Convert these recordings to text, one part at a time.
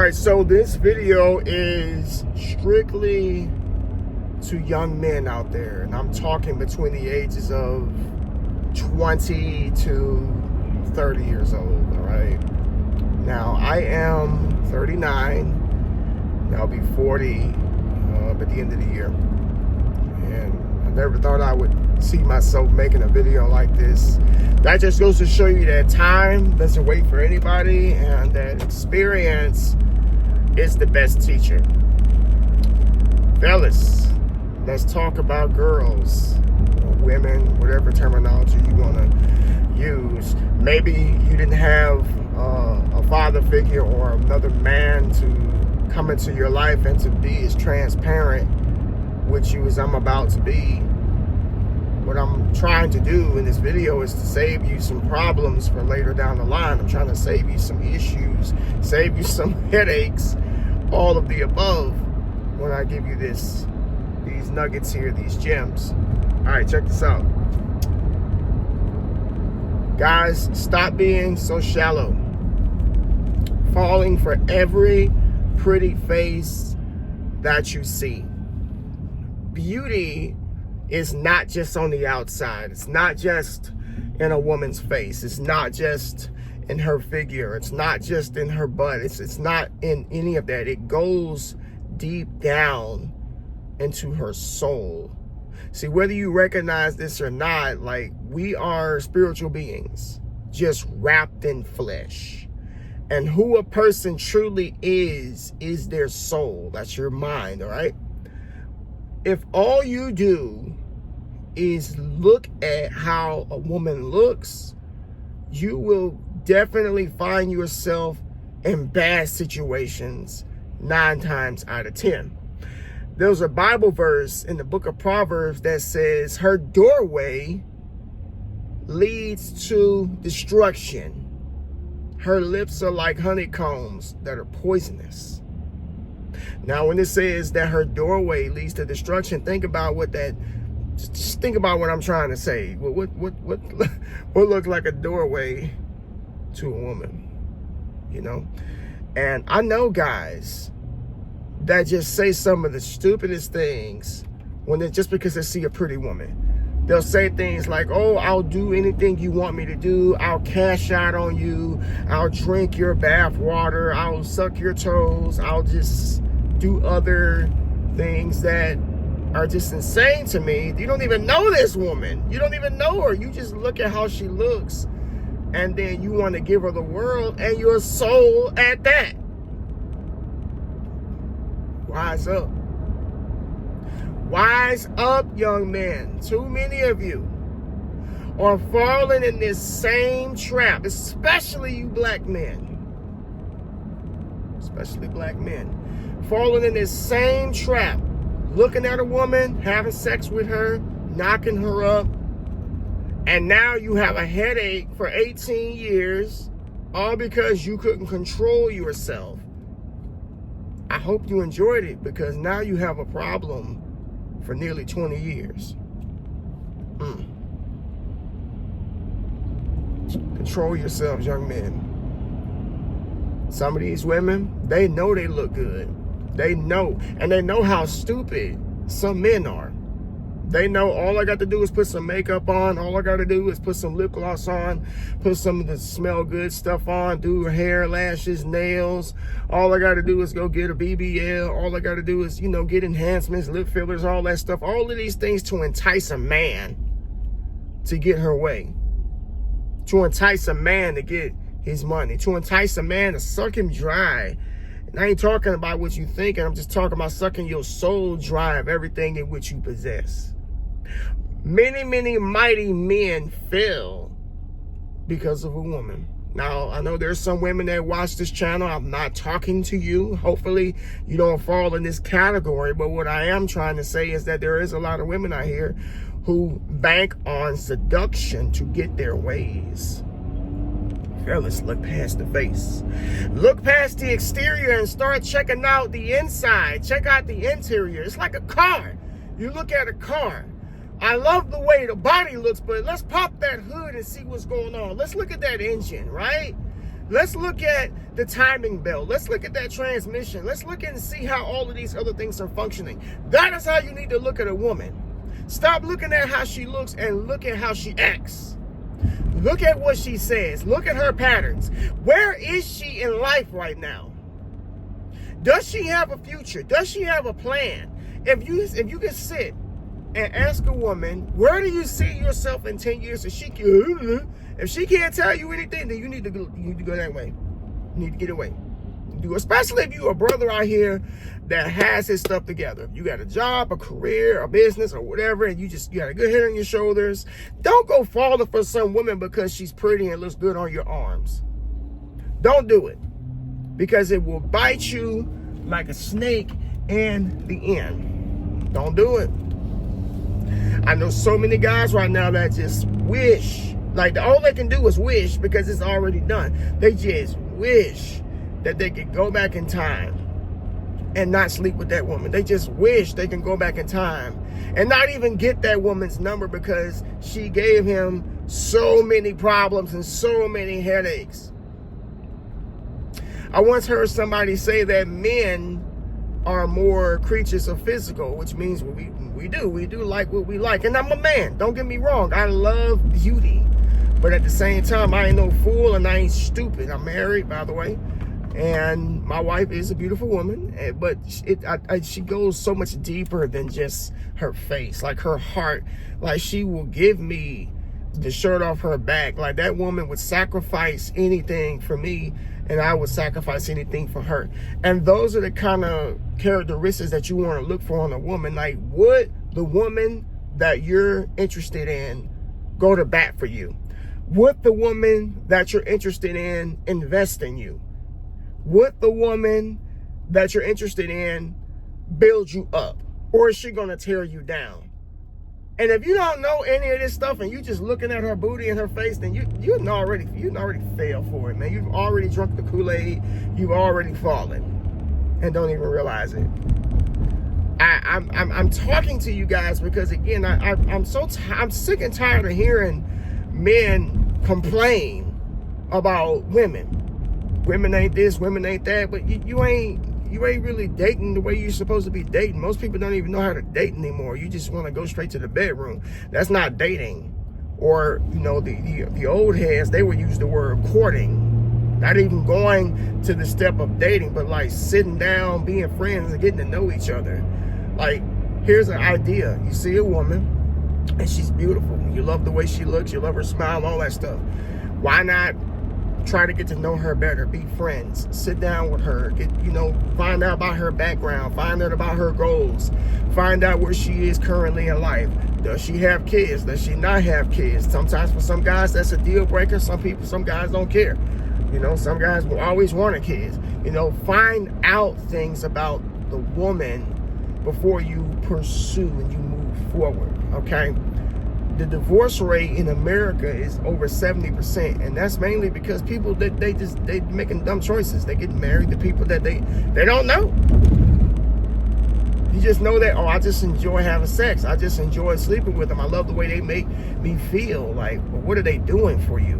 Alright, so this video is strictly to young men out there, and I'm talking between the ages of 20 to 30 years old. Alright, now I am 39, and I'll be 40 at the end of the year, and I never thought I would see myself making a video like this. That just goes to show you that time doesn't wait for anybody, and that experience is the best teacher. Fellas, let's talk about girls, or women, whatever terminology you want to use. Maybe you didn't have a father figure or another man to come into your life and to be as transparent with you as I'm about to be. What I'm trying to do in this video is to save you some problems for later down the line. I'm trying to save you some issues, save you some headaches, all of the above when I give you these nuggets here, these gems. All right, check this out. Guys, stop being so shallow, falling for every pretty face that you see. Beauty is not just on the outside. It's not just in a woman's face. It's not just in her figure. It's not just in her butt. It's not in any of that. It goes deep down into her soul. See, whether you recognize this or not, like, we are spiritual beings just wrapped in flesh. And who a person truly is their soul. That's your mind, all right? If all you do is look at how a woman looks, you will definitely find yourself in bad situations 9 times out of 10. There's a Bible verse in the book of Proverbs that says, her doorway leads to destruction. Her lips are like honeycombs that are poisonous. Now, when it says that her doorway leads to destruction, think about what that. Just think about what I'm trying to say. What looks like a doorway to a woman, you know? And I know guys that just say some of the stupidest things just because they see a pretty woman. They'll say things like, oh, I'll do anything you want me to do. I'll cash out on you. I'll drink your bath water. I'll suck your toes. I'll just do other things that are just insane to me. You don't even know this woman. You don't even know her. You just look at how she looks, and then you want to give her the world and your soul at that. Wise up. Wise up, young men. Too many of you are falling in this same trap, especially you black men. Especially black men. Falling in this same trap. Looking at a woman, having sex with her, knocking her up, and now you have a headache for 18 years, all because you couldn't control yourself. I hope you enjoyed it, because now you have a problem for nearly 20 years. Control yourselves, young men. Some of these women, they know they look good. They know, and they know how stupid some men are. They know all I got to do is put some makeup on. All I got to do is put some lip gloss on, put some of the smell good stuff on, do hair, lashes, nails. All I got to do is go get a BBL. All I got to do is, get enhancements, lip fillers, all that stuff. All of these things to entice a man to get her way. To entice a man to get his money. To entice a man to suck him dry. And I ain't talking about what you think, and I'm just talking about sucking your soul dry of everything in which you possess. Many, many mighty men fail because of a woman. Now, I know there's some women that watch this channel. I'm not talking to you. Hopefully, you don't fall in this category. But what I am trying to say is that there is a lot of women out here who bank on seduction to get their ways. Fellas, look past the face. Look past the exterior and start checking out the inside. Check out the interior. It's like a car. You look at a car. I love the way the body looks, but let's pop that hood and see what's going on. Let's look at that engine, right? Let's look at the timing belt. Let's look at that transmission. Let's look and see how all of these other things are functioning. That is how you need to look at a woman. Stop looking at how she looks and look at how she acts. Look at what she says. Look at her patterns. Where is she in life right now? Does she have a future? Does she have a plan? If you can sit and ask a woman, where do you see yourself in 10 years? If she can't tell you anything, then you need to go that way. You need to get away. Especially if you're a brother out here that has his stuff together. You got a job, a career, a business, or whatever, and you got a good head on your shoulders. Don't go falling for some woman because she's pretty and looks good on your arms. Don't do it, because it will bite you like a snake in the end. Don't do it. I know so many guys right now that just wish, like all they can do is wish, because it's already done. They just wish that they could go back in time and not sleep with that woman. They just wish they can go back in time and not even get that woman's number because she gave him so many problems and so many headaches. I once heard somebody say that men are more creatures of physical, which means we do like what we like. And I'm a man, don't get me wrong. I love beauty, but at the same time, I ain't no fool and I ain't stupid. I'm married, by the way, and my wife is a beautiful woman, but she goes so much deeper than just her face, like her heart. Like, she will give me the shirt off her back. Like, that woman would sacrifice anything for me, and I would sacrifice anything for her. And those are the kind of characteristics that you want to look for in a woman. Like, would the woman that you're interested in go to bat for you? Would the woman that you're interested in invest in you? Would the woman that you're interested in build you up? Or is she going to tear you down? And if you don't know any of this stuff and you just looking at her booty and her face, then you already failed for it, man. You've already drunk the Kool-Aid. You've already fallen and don't even realize it. I'm talking to you guys because, again, I'm sick and tired of hearing men complain about women. Women ain't this, women ain't that, but you ain't really dating the way you're supposed to be dating. Most people don't even know how to date anymore. You just want to go straight to the bedroom. That's not dating. Or, the old heads, they would use the word courting. Not even going to the step of dating, but like sitting down, being friends, and getting to know each other. Like, here's an idea. You see a woman, and she's beautiful. You love the way she looks. You love her smile, all that stuff. Why not try to get to know her better, be friends, sit down with her, find out about her background, find out about her goals, find out where she is currently in life. Does she have kids? Does she not have kids? Sometimes for some guys that's a deal breaker. Some guys don't care. Some guys will always want a kid. Find out things about the woman before you pursue and you move forward, okay? The divorce rate in America is over 70%, and that's mainly because people they making dumb choices. They get married to people that they don't know. You just know that, I just enjoy having sex. I just enjoy sleeping with them. I love the way they make me feel. Like, well, what are they doing for you?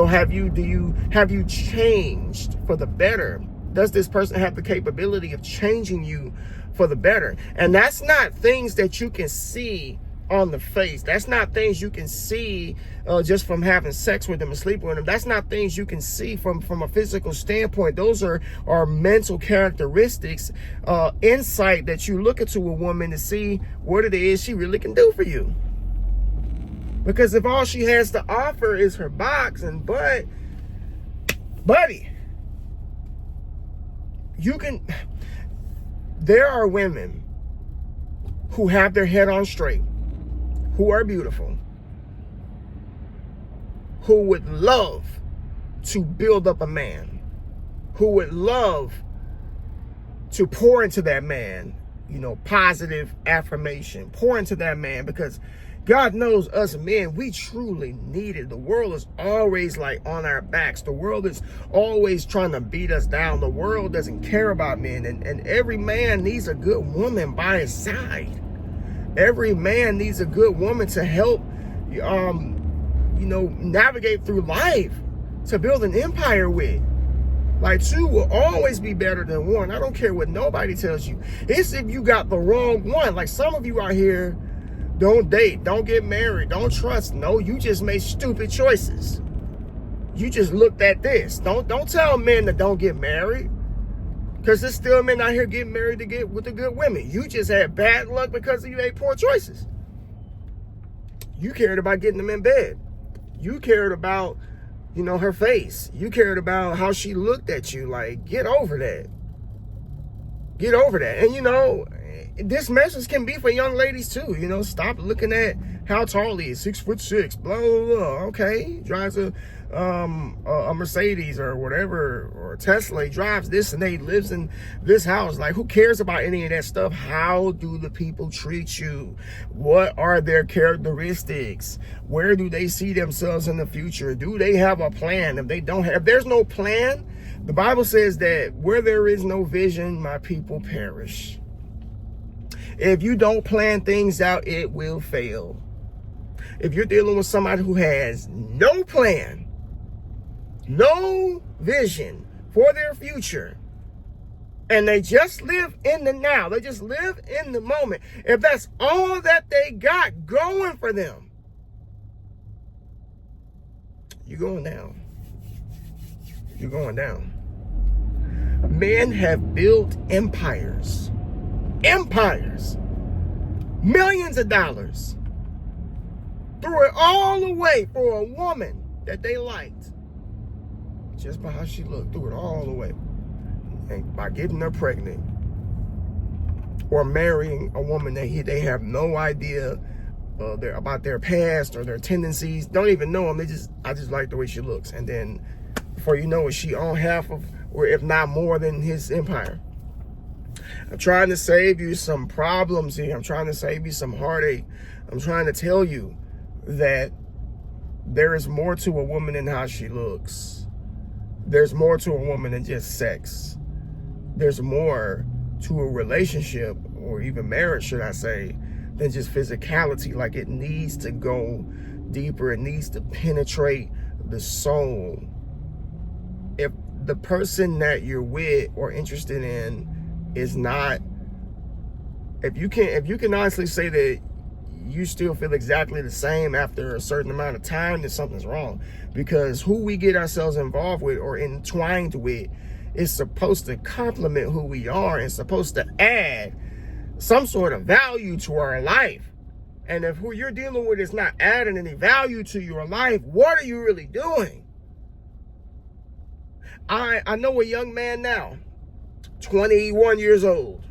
Have you changed for the better? Does this person have the capability of changing you for the better? And that's not things that you can see on the face. That's not things you can see just from having sex with them and sleeping with them. That's not things you can see from a physical standpoint. Those are mental characteristics, insight that you look into a woman to see what it is she really can do for you. Because if all she has to offer is her box and butt, buddy, there are women who have their head on straight, who are beautiful, who would love to build up a man, who would love to pour into that man, positive affirmation, pour into that man, because God knows us men, we truly need it. The world is always like on our backs. The world is always trying to beat us down. The world doesn't care about men, and every man needs a good woman by his side. Every man needs a good woman to help, navigate through life. to build an empire with. Like, two will always be better than one. I don't care what nobody tells you. It's if you got the wrong one. Like, some of you out here don't date, don't get married, don't trust. No, you just made stupid choices. You just looked at this. Don't tell men that don't get married, because there's still men out here getting married to get with the good women. You just had bad luck because you made poor choices. You cared about getting them in bed. You cared about, you know, her face. You cared about how she looked at you. Like, get over that. Get over that. And, you know, this message can be for young ladies too. You know, stop looking at how tall he is, 6'6", blah, blah, blah. Okay, drives a Mercedes or whatever, or a Tesla. He drives this and he lives in this house. Like, who cares about any of that stuff? How do the people treat you? What are their characteristics? Where do they see themselves in the future? Do they have a plan? If they don't have, if there's no plan, the Bible says that where there is no vision, my people perish. If you don't plan things out, it will fail. If you're dealing with somebody who has no plan, no vision for their future, and they just live in the now, they just live in the moment, if that's all that they got going for them, you're going down. You're going down. Men have built empires. Empires. Millions of dollars. Threw it all away for a woman that they liked. Just by how she looked. Threw it all away. And by getting her pregnant. Or marrying a woman that they have no idea about their past or their tendencies. Don't even know them. I just like the way she looks. And then before you know it, she owned half of, or if not more than, his empire. I'm trying to save you some problems here. I'm trying to save you some heartache. I'm trying to tell you that there is more to a woman than how she looks. There's more to a woman than just sex. There's more to a relationship, or even marriage, should I say, than just physicality. Like, it needs to go deeper. It needs to penetrate the soul. If the person that you're with or interested in is not, if you can honestly say that you still feel exactly the same after a certain amount of time, then something's wrong. Because who we get ourselves involved with or entwined with is supposed to complement who we are and supposed to add some sort of value to our life. And if who you're dealing with is not adding any value to your life, what are you really doing? I know a young man now, 21 years old,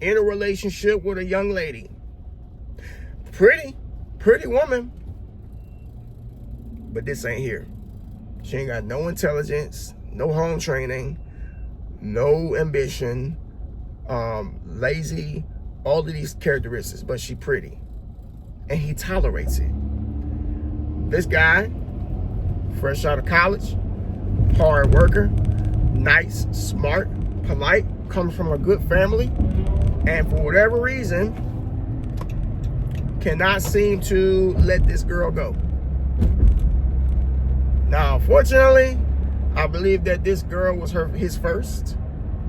in a relationship with a young lady. Pretty woman. But this ain't here. She ain't got no intelligence, no home training, no ambition, lazy, all of these characteristics, but she pretty. And he tolerates it. This guy, fresh out of college, hard worker, nice, smart, polite, comes from a good family, and for whatever reason, cannot seem to let this girl go. Now, unfortunately, I believe that this girl was his first.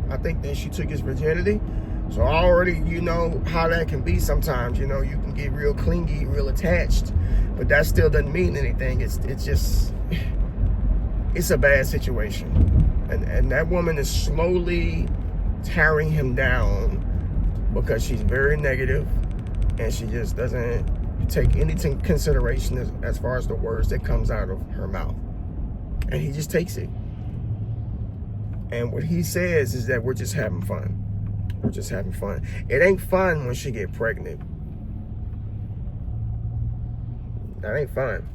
I think that she took his virginity. So already, you know how that can be sometimes. You know, you can get real clingy, real attached, but that still doesn't mean anything. It's just, it's a bad situation. And that woman is slowly tearing him down because she's very negative and she just doesn't take any consideration as far as the words that comes out of her mouth. And he just takes it. And what he says is that we're just having fun. We're just having fun. It ain't fun when she get pregnant. That ain't fun.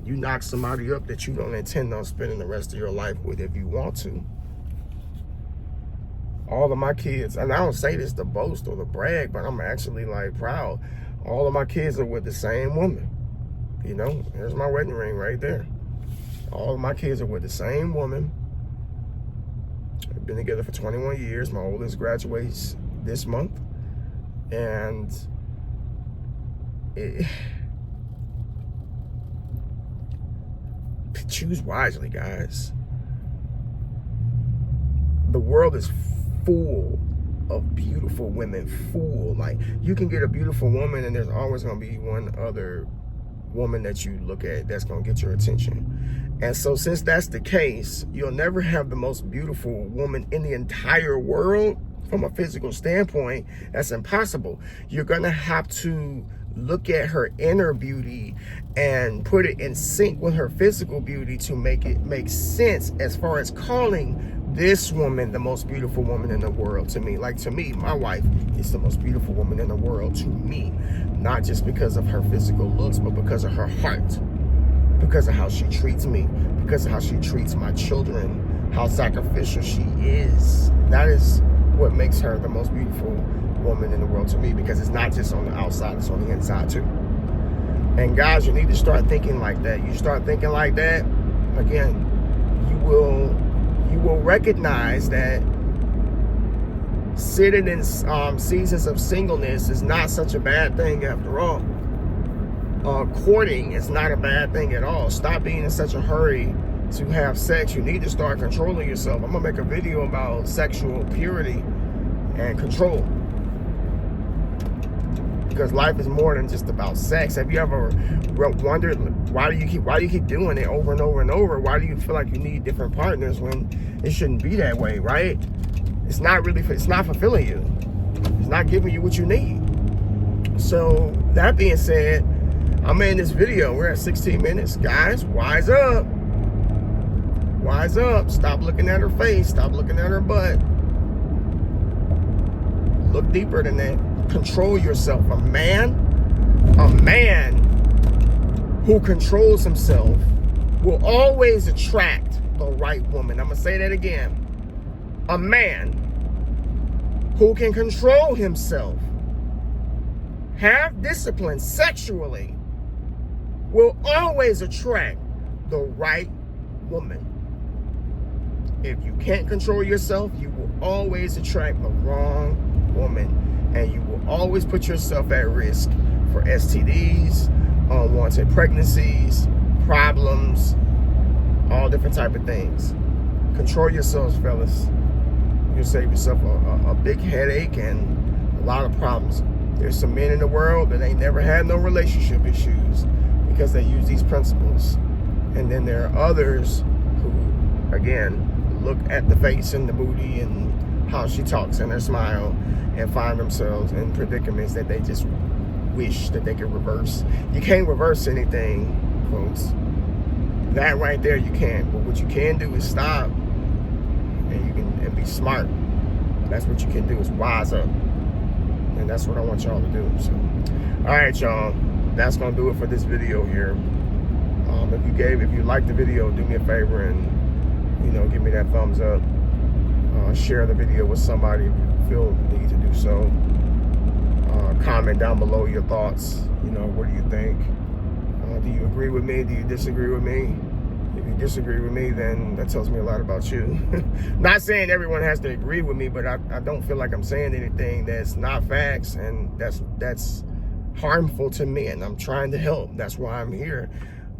You knock somebody up that you don't intend on spending the rest of your life with if you want to. All of my kids, and I don't say this to boast or to brag, but I'm actually like proud. All of my kids are with the same woman. You know, there's my wedding ring right there. All of my kids are with the same woman. We've been together for 21 years. My oldest graduates this month. And choose wisely, guys. The world is full of beautiful women, full. Like, you can get a beautiful woman and there's always going to be one other woman that you look at that's going to get your attention. And so since that's the case, you'll never have the most beautiful woman in the entire world from a physical standpoint. That's impossible. You're going to have to look at her inner beauty and put it in sync with her physical beauty to make it make sense as far as calling this woman the most beautiful woman in the world to me. Like, to me, my wife is the most beautiful woman in the world to me. Not just because of her physical looks, but because of her heart. Because of how she treats me. Because of how she treats my children. How sacrificial she is. That is what makes her the most beautiful woman in the world to me. Because it's not just on the outside, it's on the inside too. And guys, you need to start thinking like that. You start thinking like that, again, you will recognize that sitting in seasons of singleness is not such a bad thing after all. Courting is not a bad thing at all. Stop being in such a hurry to have sex. You need to start controlling yourself. I'm gonna make a video about sexual purity and control, because life is more than just about sex. Have you ever wondered why do you keep doing it over and over and over? Why do you feel like you need different partners when it shouldn't be that way, right? It's not fulfilling you. It's not giving you what you need. So that being said, I'm in this video. We're at 16 minutes. Guys, wise up. Wise up. Stop looking at her face. Stop looking at her butt. Look deeper than that. Control yourself. A man who controls himself will always attract the right woman. I'm going to say that again. A man who can control himself, have discipline sexually, will always attract the right woman. If you can't control yourself, you will always attract the wrong woman. And you will always put yourself at risk for STDs, unwanted pregnancies, problems, all different type of things. Control yourselves, fellas. You'll save yourself a big headache and a lot of problems. There's some men in the world that ain't never had no relationship issues because they use these principles. And then there are others who, again, look at the face and the booty and how she talks and her smile and find themselves in predicaments that they just wish that they could reverse. You can't reverse anything, folks. That right there you can't. But what you can do is stop and be smart. That's what you can do, is wise up. And that's what I want y'all to do. So, all right, y'all. That's gonna do it for this video here. If you liked the video, do me a favor and give me that thumbs up. Share the video with somebody if you feel the need to do so. Comment down below your thoughts. What do you think? Do you agree with me? Do you disagree with me? If you disagree with me, then that tells me a lot about you. Not saying everyone has to agree with me, but I don't feel like I'm saying anything that's not facts and that's harmful to men. I'm trying to help. That's why I'm here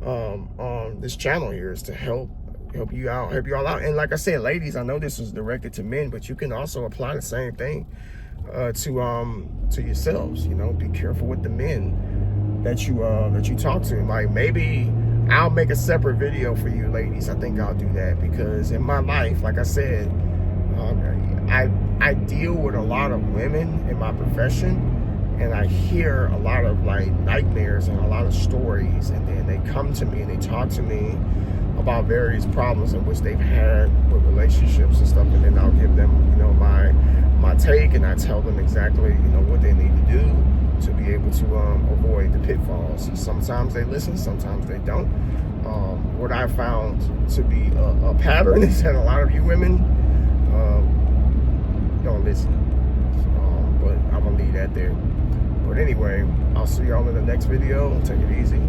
on this channel here, is to help you out, help you all out. And like I said, ladies, I know this is directed to men, but you can also apply the same thing to yourselves. Be careful with the men that you talk to. Like, maybe I'll make a separate video for you ladies. I think I'll do that, because in my life, like I said, I deal with a lot of women in my profession, and I hear a lot of nightmares and a lot of stories, and then they come to me and they talk to me about various problems in which they've had with relationships and stuff, and then I'll give them my take, and I tell them exactly what they need to do to be able to avoid the pitfalls. Sometimes they listen, sometimes they don't. What I found to be a pattern is that a lot of you women don't listen. But I'm gonna leave that there. But anyway, I'll see y'all in the next video. Take it easy.